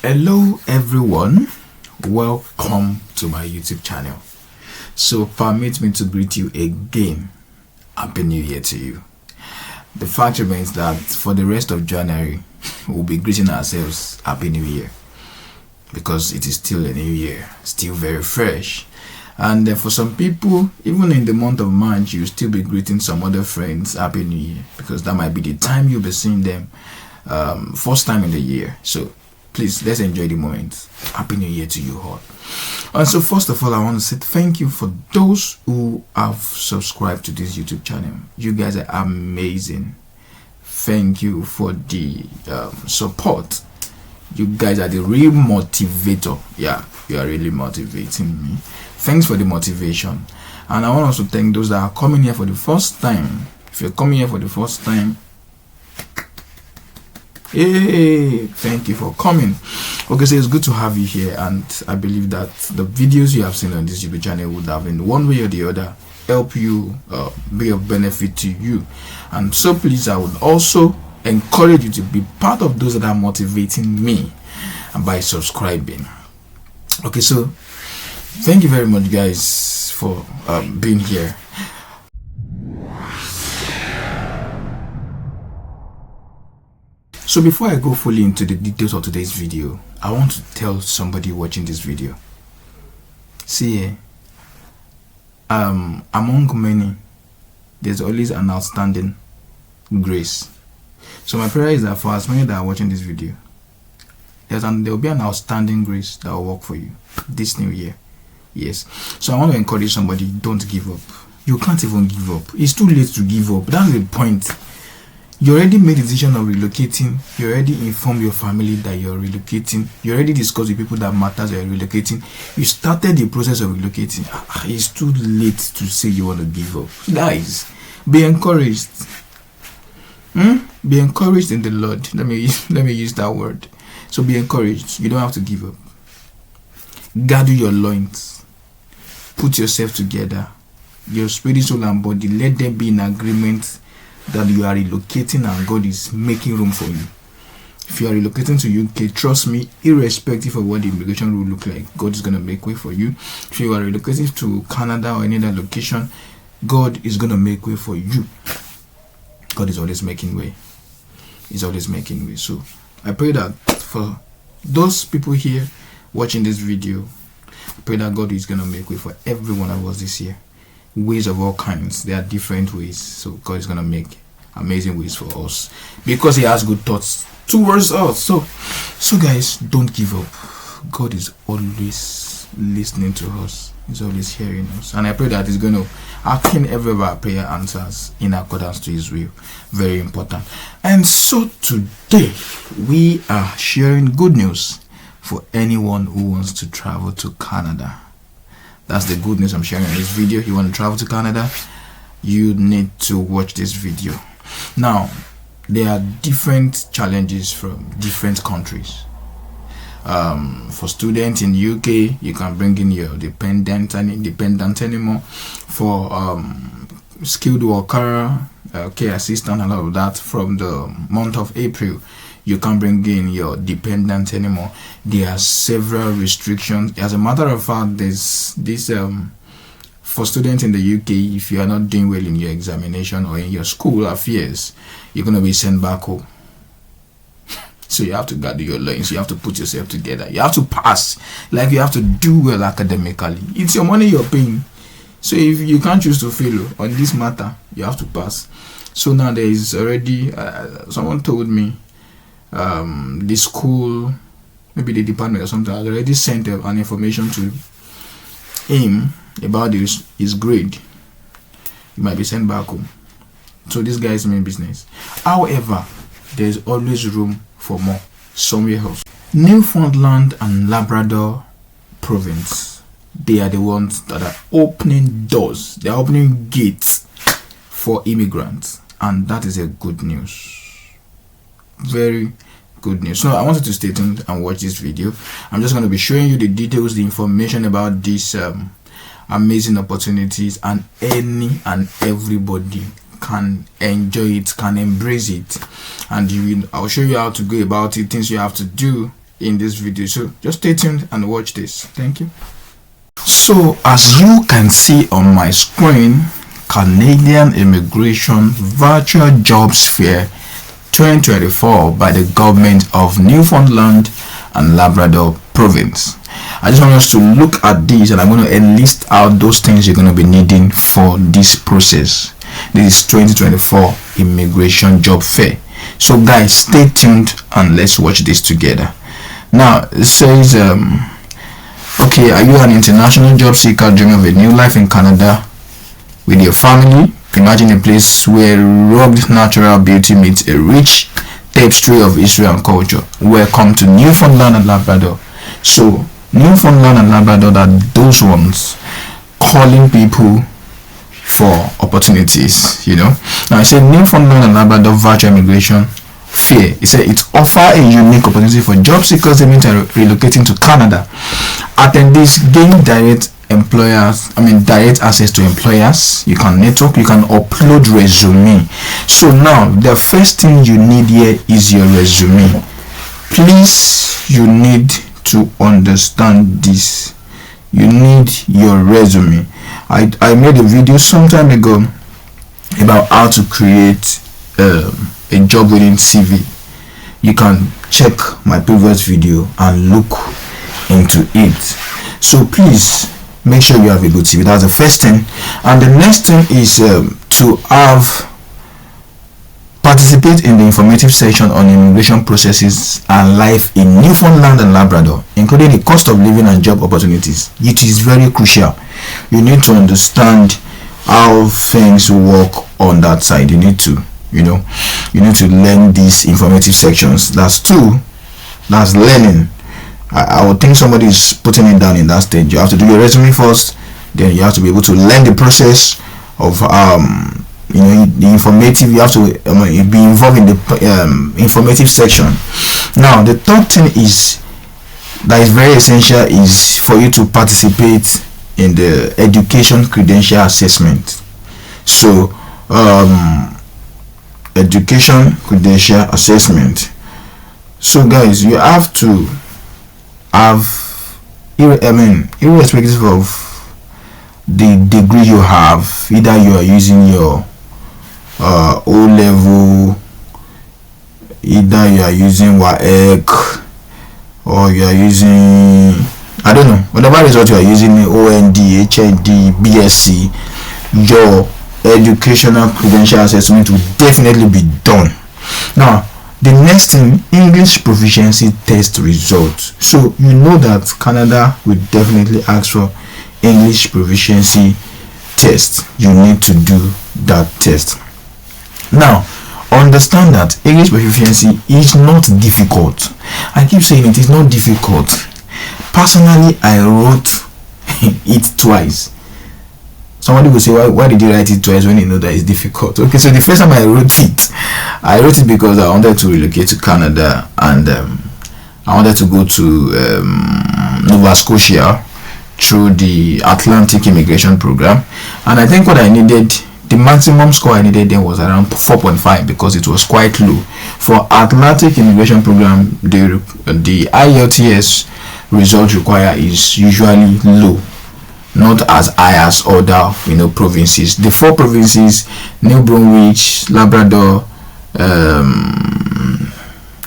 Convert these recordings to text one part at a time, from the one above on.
Hello everyone, welcome to my YouTube channel. So permit me to greet you again. Happy New Year to you. The fact remains that for the rest of January we'll be greeting ourselves Happy New Year, because it is still a new year, still very fresh. And for some people, even in the month of March, you'll still be greeting some other friends Happy New Year, because that might be the time you'll be seeing them first time in the year. So please, let's enjoy the moment. Happy New Year to you all. And so first of all, I want to say thank you for those who have subscribed to this YouTube channel. You guys are amazing. Thank you for the support. You guys are the real motivator. Yeah, you are really motivating me. Thanks for the motivation. And I want also thank those that are coming here for the first time. If you're coming here for the first time, hey, thank you for coming. Okay, so it's good to have you here, and I believe that the videos you have seen on this YouTube channel would have in one way or the other help you, be of benefit to you. And so please, I would also encourage you to be part of those that are motivating me by subscribing. Okay, so thank you very much guys for being here. So before I go fully into the details of today's video, I want to tell somebody watching this video. See, among many, there's always an outstanding grace. So my prayer is that for as many that are watching this video, there will be an outstanding grace that will work for you this new year. Yes. So I want to encourage somebody, don't give up. You can't even give up. It's too late to give up. That's the point. You already made the decision of relocating. You already informed your family that you're relocating. You already discussed with people that matters that you're relocating. You started the process of relocating. It's too late to say you want to give up. Guys, be encouraged. Be encouraged in the Lord. Let me use that word. So be encouraged. You don't have to give up. Gather your loins. Put yourself together. Your spirit, soul, and body. Let them be in agreement that you are relocating and God is making room for you. If you are relocating to UK, trust me, irrespective of what the immigration will look like, God is going to make way for you. If you are relocating to Canada or any other location, God is going to make way for you. God is always making way. He's always making way. So I pray that for those people here watching this video, I pray that God is going to make way for every one of us this year. Ways of all kinds. There are different ways. So God is going to make amazing ways for us, because He has good thoughts towards us. So guys, don't give up. God is always listening to us. He's always hearing us. And I pray that He's going to attend every of our prayer answers in accordance to His will. Very important. And so today, we are sharing good news for anyone who wants to travel to Canada. That's the good news I'm sharing in this video. You want to travel to Canada, you need to watch this video. Now, there are different challenges from different countries. For students in UK, you can bring in your dependent and independent anymore. For skilled worker, care assistant, and all of that, from the month of April, you can't bring in your dependent anymore. There are several restrictions. As a matter of fact, there's this for students in the UK, if you are not doing well in your examination or in your school affairs, you're going to be sent back home. So you have to gather your loins. You have to put yourself together. You have to pass. Like, you have to do well academically. It's your money you're paying. So if you can't choose to fail on this matter, you have to pass. So now there is already someone told me the school, maybe the department or something, has already sent an information to him about his grade. He might be sent back home. So this guy is main business. However, there is always room for more somewhere else. Newfoundland and Labrador province, they are the ones that are opening doors. They are opening gates for immigrants, and that is a good news. Very good news. So I want you to stay tuned and watch this video. I'm just going to be showing you the details, the information about these amazing opportunities, and any and everybody can enjoy it, can embrace it, and I'll show you how to go about it, things you have to do in this video. So just stay tuned and watch this. Thank you. So as you can see on my screen, Canadian Immigration Virtual Jobs Fair 2024 by the government of Newfoundland and Labrador Province. I just want us to look at this, and I'm going to enlist out those things you're going to be needing for this process. This is 2024 Immigration Job Fair. So guys, stay tuned and let's watch this together. Now it says, okay, are you an international job seeker dreaming of a new life in Canada with your family? Imagine a place where rugged natural beauty meets a rich tapestry of history and culture. Welcome to Newfoundland and Labrador. So Newfoundland and Labrador are those ones calling people for opportunities, you know. Now I said Newfoundland and Labrador Virtual Immigration Fair. It said it offers a unique opportunity for job seekers aiming to relocating to Canada. Attendees gain direct access to employers. You can network, you can upload resume. So now the first thing you need here is your resume. Please, you need to understand this. You need your resume. I made a video some time ago about how to create a job winning CV. You can check my previous video and look into it. So please make sure you have a good CV. That's the first thing. And the next thing is to participate in the informative section on immigration processes and life in Newfoundland and Labrador, including the cost of living and job opportunities. It is very crucial. You need to understand how things work on that side. You need to learn these informative sections. That's learning. I would think somebody is putting it down in that stage. You have to do your resume first, then you have to be able to learn the process of the informative. You have to be involved in the informative section. Now the third thing that is very essential is for you to participate in the education credential assessment. So education credential assessment. So guys, you have to have, irrespective of the degree you have, either you are using your O level, either you are using WAEC, or you are using, I don't know, whatever result you are using, OND, HND, BSc, your educational credential assessment will definitely be done. Now the next thing, English proficiency test results. So you know that Canada will definitely ask for English proficiency test. You need to do that test. Now understand that English proficiency is not difficult. I keep saying it is not difficult. Personally, I wrote it twice. Somebody will say, why did you write it twice when you know that it's difficult? Okay, so the first time I wrote it because I wanted to relocate to Canada, and I wanted to go to Nova Scotia through the Atlantic Immigration Program, and I think what I needed, the maximum score I needed then was around 4.5 because it was quite low. For Atlantic Immigration Program, the IELTS result required is usually low, not as high as other provinces. The 4 provinces, New Brunswick, Labrador,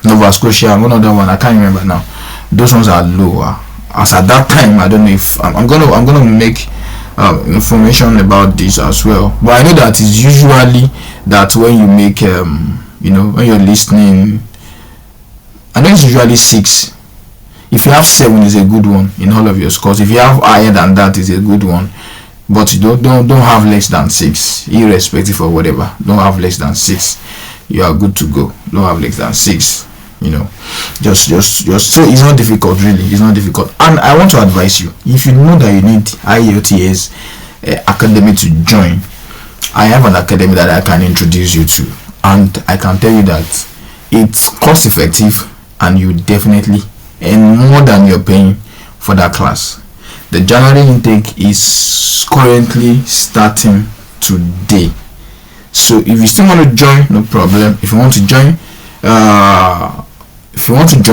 Nova Scotia, and one other one I can't remember now, those ones are lower. As at that time, I don't know if I'm gonna make information about this as well, but I know that it's usually that when you make when you're listening, I know it's usually 6. If you have 7, is a good one in all of your scores. If you have higher than that, is a good one, but you don't have less than 6, irrespective of whatever. Don't have less than 6, you are good to go. Don't have less than 6, just so it's not difficult, really. It's not difficult. And I want to advise you, if you know that you need IELTS academy to join, I have an academy that I can introduce you to, and I can tell you that it's cost effective and you definitely earn more than you're paying for that class. The January intake is currently starting today, so if you still want to join, no problem. If you want to join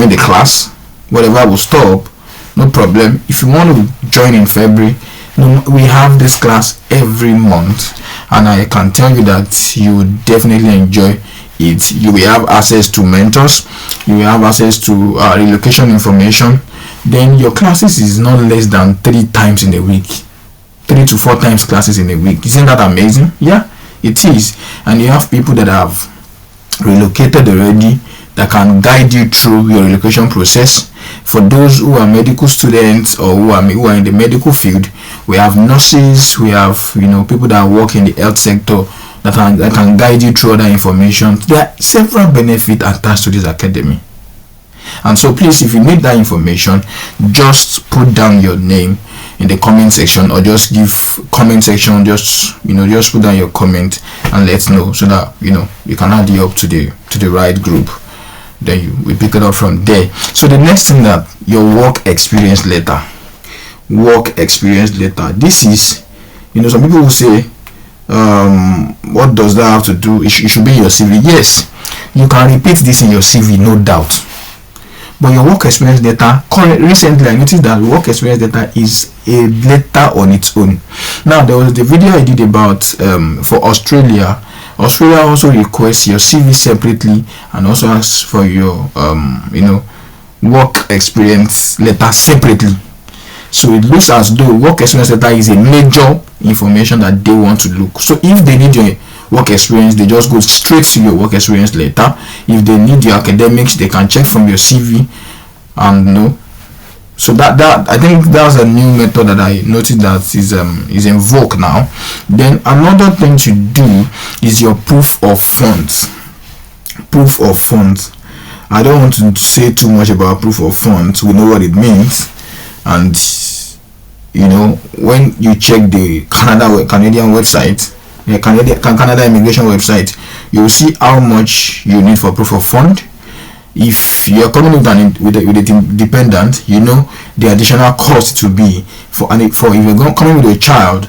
the class, whatever will stop, no problem. If you want to join in February, we have this class every month, and I can tell you that you will definitely enjoy it. You will have access to mentors, you will have access to relocation information. Then your classes is not less than 3 times in a week, 3 to 4 times classes in a week. Isn't that amazing? Yeah, it is. And you have people that have relocated already that can guide you through your relocation process. For those who are medical students or who are in the medical field, we have nurses, we have people that work in the health sector that can guide you through other information. There are several benefits attached to this academy. And so please, if you need that information, just put down your name in the comment section, or just give comment section, just put down your comment and let's know, so that we can add you up to the right group. Then we pick it up from there. So the next thing, that your work experience letter. This is, some people will say, what does that have to do? It should be your CV. Yes, you can repeat this in your CV, no doubt. But your work experience letter, recently I noticed that work experience letter is a letter on its own. Now, there was the video I did about for Australia. Australia also requests your CV separately and also asks for your work experience letter separately. So it looks as though work experience letter is a major information that they want to look. So if they need your work experience, they just go straight to your work experience letter. If they need your academics, they can check from your CV and So that I think that's a new method that I noticed that is in vogue now. Then another thing to do is your proof of funds. I don't want to say too much about proof of funds. We know what it means, and when you check the Canadian website, the Canada immigration website, you will see how much you need for proof of fund. If you are coming with a dependent, the additional cost to be for if you're coming with a child,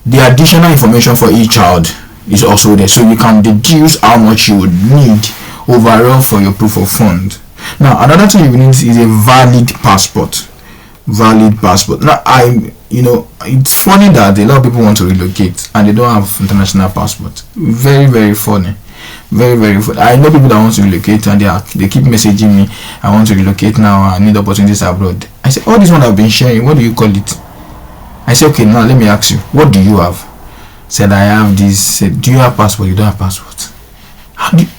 the additional information for each child is also there, so you can deduce how much you would need overall for your proof of fund. Now, another thing you need is a valid passport. Now, it's funny that a lot of people want to relocate and they don't have international passport. Very, very funny. Very, very funny. I know people that want to relocate and they keep messaging me, I want to relocate now, I need opportunities abroad. I say, all this one I've been sharing, what do you call it? I say, okay, now let me ask you, what do you have? Said, I have this. Said, do you have passport? You don't have passport.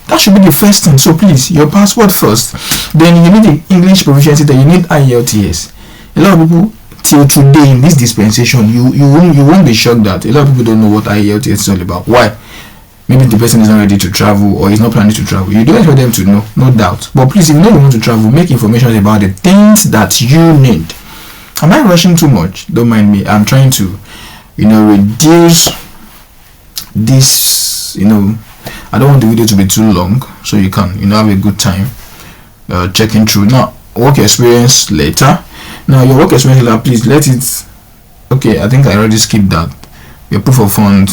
That should be the first thing. So please, your passport first. Then you need the English proficiency, then you need IELTS. A lot of people till today in this dispensation, you won't be shocked that a lot of people don't know what IELTS is all about. Why? Maybe the person is not ready to travel or is not planning to travel. You don't expect them to know, no doubt. But please, if you want to travel, make information about the things that you need. Am I rushing too much? Don't mind me. I'm trying to, reduce this. I don't want the video to be too long, so you can, have a good time checking through. Now, work experience later. Now, your work experience letter, please let it. Okay, I think I already skipped that. Your proof of fund.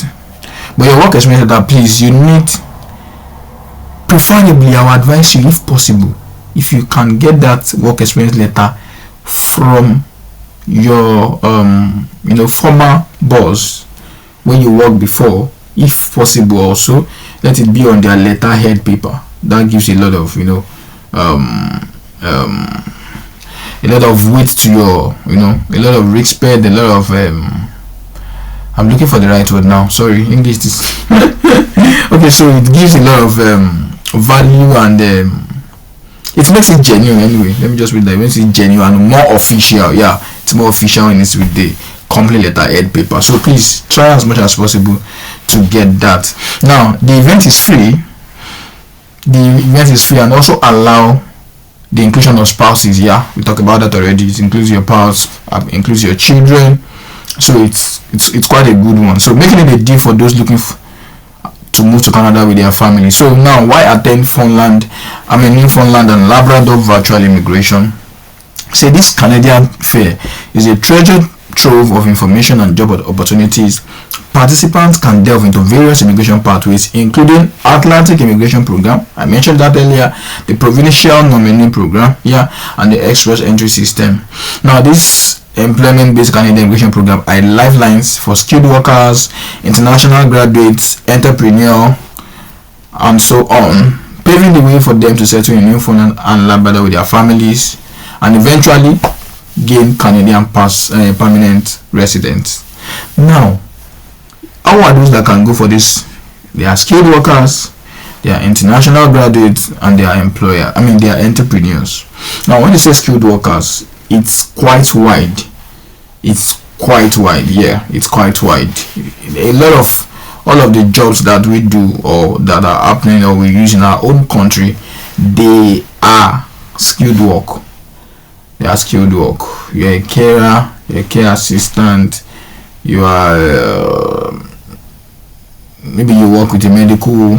But your work experience letter, please, you need, preferably, I would advise you, if possible, if you can get that work experience letter from your former boss when you worked before, if possible. Also, let it be on their letterhead paper. That gives a lot of a lot of weight to your a lot of respect, a lot of I'm looking for the right word now, sorry, English is okay. So it gives a lot of value, and it makes it genuine. Anyway, let me just read that. It makes it genuine and more official. Yeah, it's more official when it's with the complete letterhead paper. So please try as much as possible to get that. Now, the event is free. And also allow the inclusion of spouses. Yeah, we talked about that already. It includes your spouse, includes your children. So it's quite a good one. So making it a deal for those looking to move to Canada with their family. So now, why attend Newfoundland and Labrador virtual immigration? Say this Canadian fair is a treasured trove of information and job opportunities. Participants can delve into various immigration pathways, including Atlantic Immigration Program, I mentioned that earlier, the Provincial Nominee Program, and the Express Entry System. Now, this employment-based Canadian immigration program are lifelines for skilled workers, international graduates, entrepreneurs, and so on, paving the way for them to settle in Newfoundland and Labrador with their families and eventually gain Canadian permanent residence. Now, how are those that can go for this? They are skilled workers, they are international graduates, and they are they are entrepreneurs. Now, when you say skilled workers, it's quite wide. It's quite wide. A lot of all of the jobs that we do or that are happening or we use in our own country, they are skilled work. You're a carer, you're a care assistant, you are maybe you work with a medical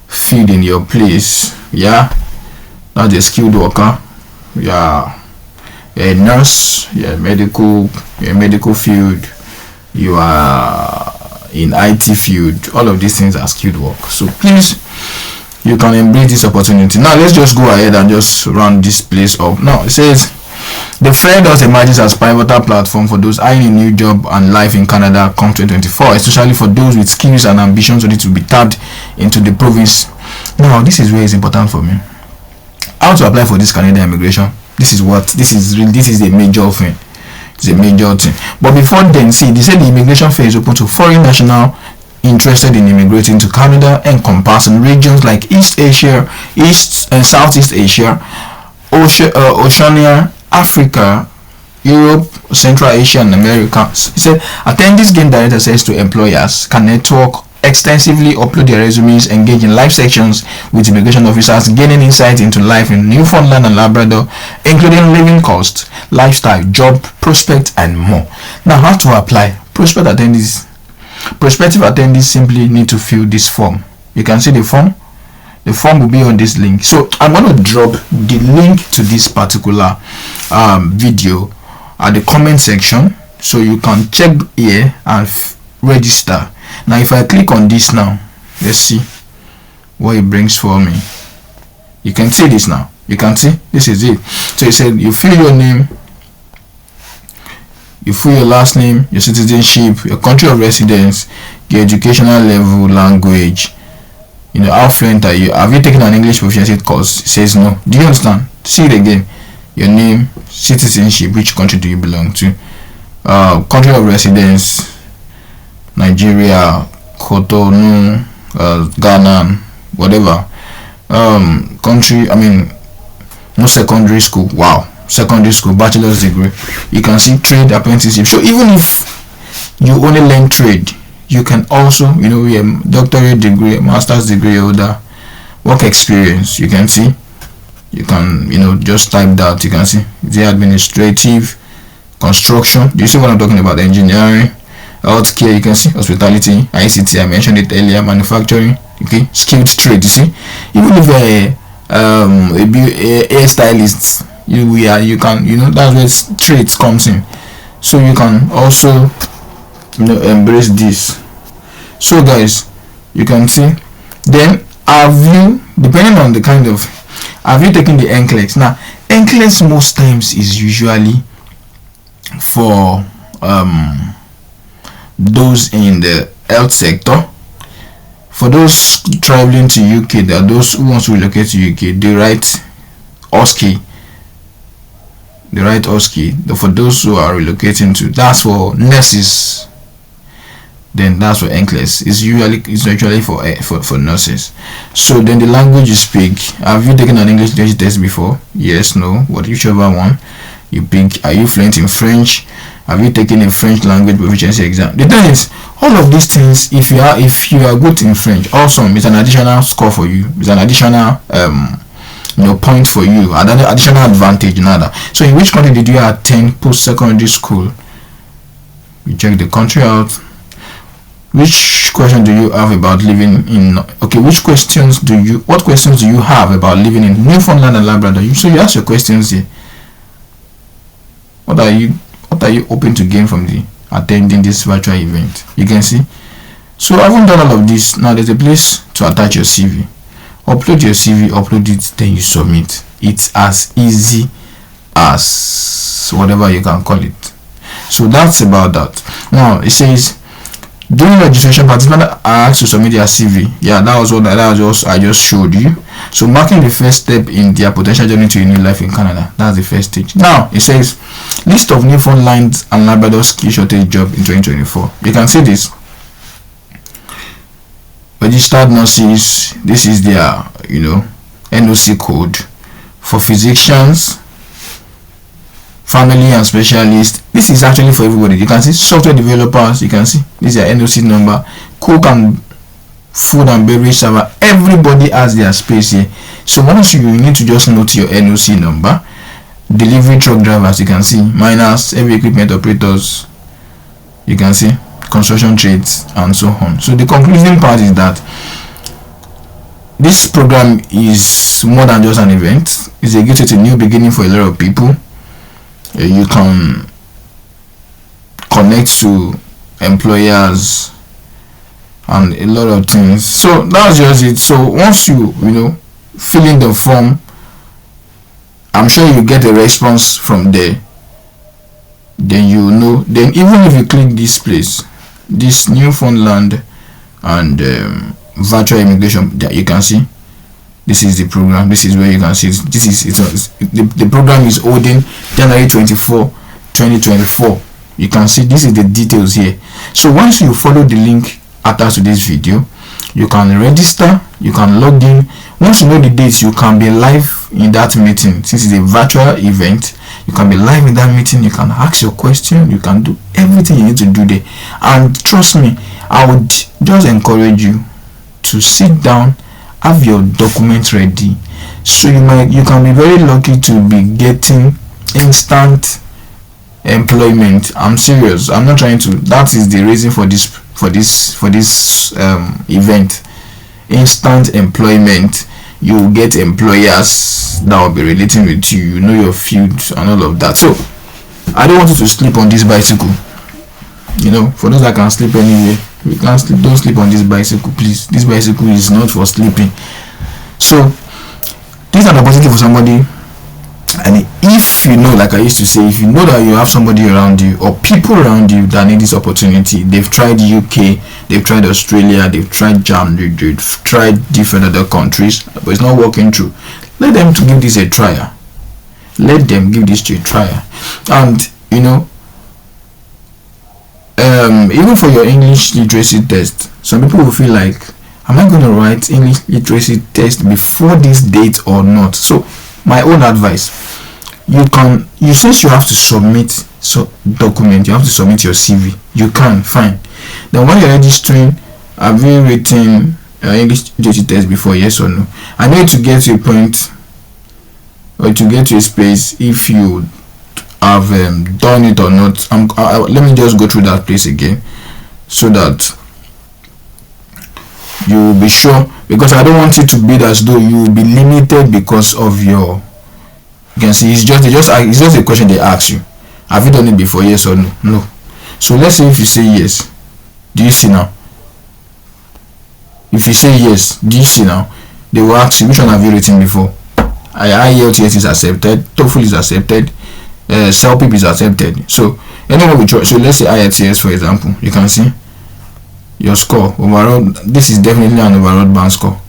field in your place. That's a skilled worker. You're a nurse, you're a medical field, you are in IT field. All of these things are skilled work. So please, you can embrace this opportunity. Now let's just go ahead and just round this place up. Now it says the FAIR emerges as pivotal platform for those eyeing a new job and life in Canada come 2024, especially for those with skills and ambitions ready to be tapped into the province. Now this is where it's important for me. How to apply for this Canadian immigration? This is a major thing. It's a major thing. But before then, see, they said the immigration fair is open to foreign nationals interested in immigrating to Canada, encompassing regions like East Asia, East and Southeast Asia, Oceania, Africa, Europe, Central Asia, and America. He said attendees gain direct access to employers, can network extensively, upload their resumes, engage in live sections with immigration officers, gaining insight into life in Newfoundland and Labrador, including living costs, lifestyle, job prospects, and more. Now, how to apply? Prospective attendees simply need to fill this form. You can see the form. The form will be on this link. So I'm going to drop the link to this particular video at the comment section, so you can check here and register. Now if I click on this now, let's see what it brings for me. You can see this now. You can see this is it. So it said you fill your name, you fill your last name, your citizenship, your country of residence, your educational level, language, how fluent are you, have you taken an English proficiency course? It says no. Do you understand? See it again. Your name, citizenship, which country do you belong to, country of residence, Nigeria, Cotonou, Ghana, whatever, country, no secondary school. Wow, secondary school, bachelor's degree. You can see trade, apprenticeship. So even if you only learn trade, you can also, a doctorate degree, a master's degree holder, work experience. You can see, you can, just type that. You can see the administrative, construction. Do you see what I'm talking about? Engineering, healthcare, you can see hospitality, ICT, I mentioned it earlier, manufacturing, okay, skilled trade. You see, even if a hairstylist, you can, that's where trades comes in. So you can also, embrace this. So guys, you can see. Then have you, depending on the kind of, have you taken the NCLEX? Now NCLEX most times is usually for those in the health sector. For those traveling to UK, there are those who want to relocate to UK, they write OSCE. For those who are relocating to, that's for nurses. Then that's for NCLEX. It's actually for nurses. So then the language you speak. Have you taken an English language test before? Yes, no, whichever one you pick. Are you fluent in French? Have you taken a French language proficiency exam? The thing is, all of these things, if you are good in French, awesome. It's an additional score for you. It's an additional point for you, another additional advantage. So in which country did you attend post-secondary school? You check the country out. Which question do you have about living in, what questions do you have about living in Newfoundland and Labrador? So you ask your questions here. What What are you hoping to gain from the attending this virtual event? You can see. So having done all of this, now there's a place to attach your CV. Upload your CV, upload it, then you submit. It's as easy as whatever you can call it. So that's about that. Now it says during registration, participants are asked to submit their CV. Yeah, that was I just showed you. So marking the first step in their potential journey to a new life in Canada. That's the first stage. Now it says list of Newfoundland and Labrador skill shortage job in 2024. You can see this. Registered nurses, this is their NOC code. For physicians, family and specialists, this is actually for everybody. You can see software developers, you can see this is their NOC number. Cook and food and beverage server, everybody has their space here. So once you need to just note your NOC number. Delivery truck drivers, you can see miners, heavy equipment operators, you can see construction trades and so on. So the concluding part is that this program is more than just an event. It's a new beginning for a lot of people. You can connect to employers and a lot of things. So that's just it. So once you fill in the form, I'm sure you get a response from there. Then then even if you click this place, this Newfoundland and virtual immigration, that you can see this is the program. This is where you can see the program is holding January 24, 2024. You can see this is the details here. So once you follow the link attached to this video, you can register, you can log in. Once you know the dates, you can be live in that meeting. Since it's a virtual event, you can be live in that meeting. You can ask your question, you can do everything you need to do there. And trust me, I would just encourage you to sit down, have your documents ready, so you can be very lucky to be getting instant employment. I'm serious, I'm not trying to. That is the reason for this event. Instant employment. You will get employers that will be relating with you, your field and all of that. So I don't want you to sleep on this bicycle. For those that can sleep anywhere, we can't sleep. Don't sleep on this bicycle, please. This bicycle is not for sleeping. So this is an opportunity for somebody. And if like I used to say, if you know that you have somebody around you or people around you that need this opportunity, they've tried UK, they've tried Australia, they've tried Germany, they've tried different other countries, but it's not working through, let them to give this a trial. Let them give this to a trial. And even for your English literacy test, some people will feel like, am I going to write English literacy test before this date or not? So my own advice, since you have to submit document, you have to submit your CV. You can, fine. Then when you're registering, have you written English literacy test before, yes or no? I need to get to a point or to get to a space if you have done it or not. Let me just go through that place again so that you will be sure, because I don't want it to be as though you will be limited because of your. You can see it's just a question they ask you. Have you done it before, yes or no? No. So let's say if you say yes, do you see now? If you say yes, do you see now? They will ask you which one have you written before. IELTS is accepted, TOEFL is accepted, CELPIP is accepted. So anyway, so let's say IELTS for example. You can see your score overall. This is definitely an overall band score.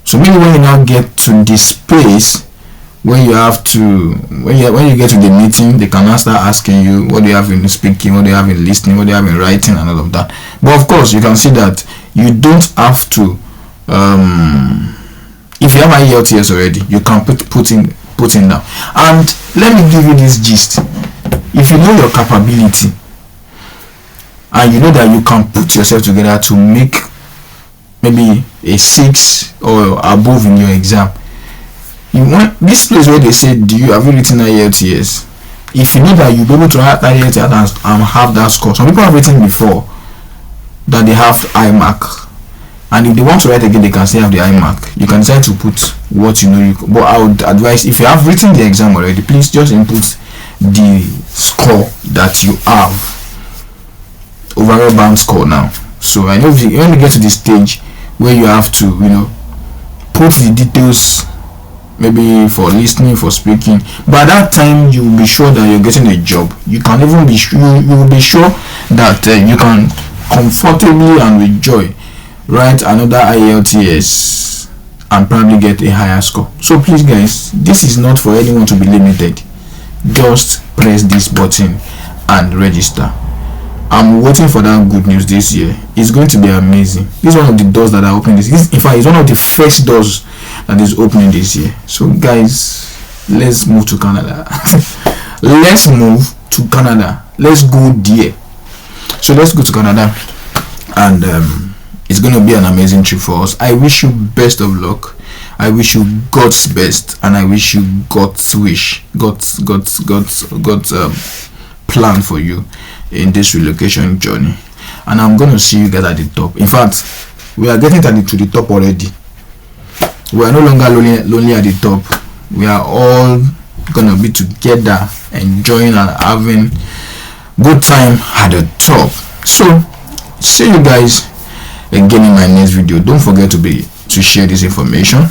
So maybe when you now get to this space when you get to the meeting, they can now start asking you what do you have in speaking, what do you have in listening, what do you have in writing and all of that. But of course you can see that you don't have to if you have IELTS already, you can put in now. And let me give you this gist. If you know your capability and you know that you can put yourself together to make maybe a 6 or above in your exam, you want this place where they say, do you have you written IELTS? If you know that you'll be able to write IELTS and have that score. Some people have written before that they have IMAC, and if they want to write again, they can still have the IMAC. You can decide to put what you know. But I would advise, if you have written the exam already, please just input the score that you have, overall band score now. So I know if you only get to the stage where you have to, put the details, maybe for listening, for speaking, but at that time you will be sure that you're getting a job. You can even be you will be sure that you can comfortably and with joy write another IELTS and probably get a higher score. So please guys, this is not for anyone to be limited. Just press this button and register. I'm waiting for that good news this year. It's going to be amazing. This is one of the doors that are opening this. In fact, it's one of the first doors that is opening this year. So guys, let's move to Canada. Let's move to Canada. Let's go there. So let's go to Canada, and it's going to be an amazing trip for us. I wish you best of luck. I wish you God's best, and I wish you God's plan for you in this relocation journey. And I'm going to see you guys at the top. In fact, we are getting to the top already. We are no longer lonely at the top. We are all going to be together, enjoying and having good time at the top. So see you guys again in my next video. Don't forget to share this information.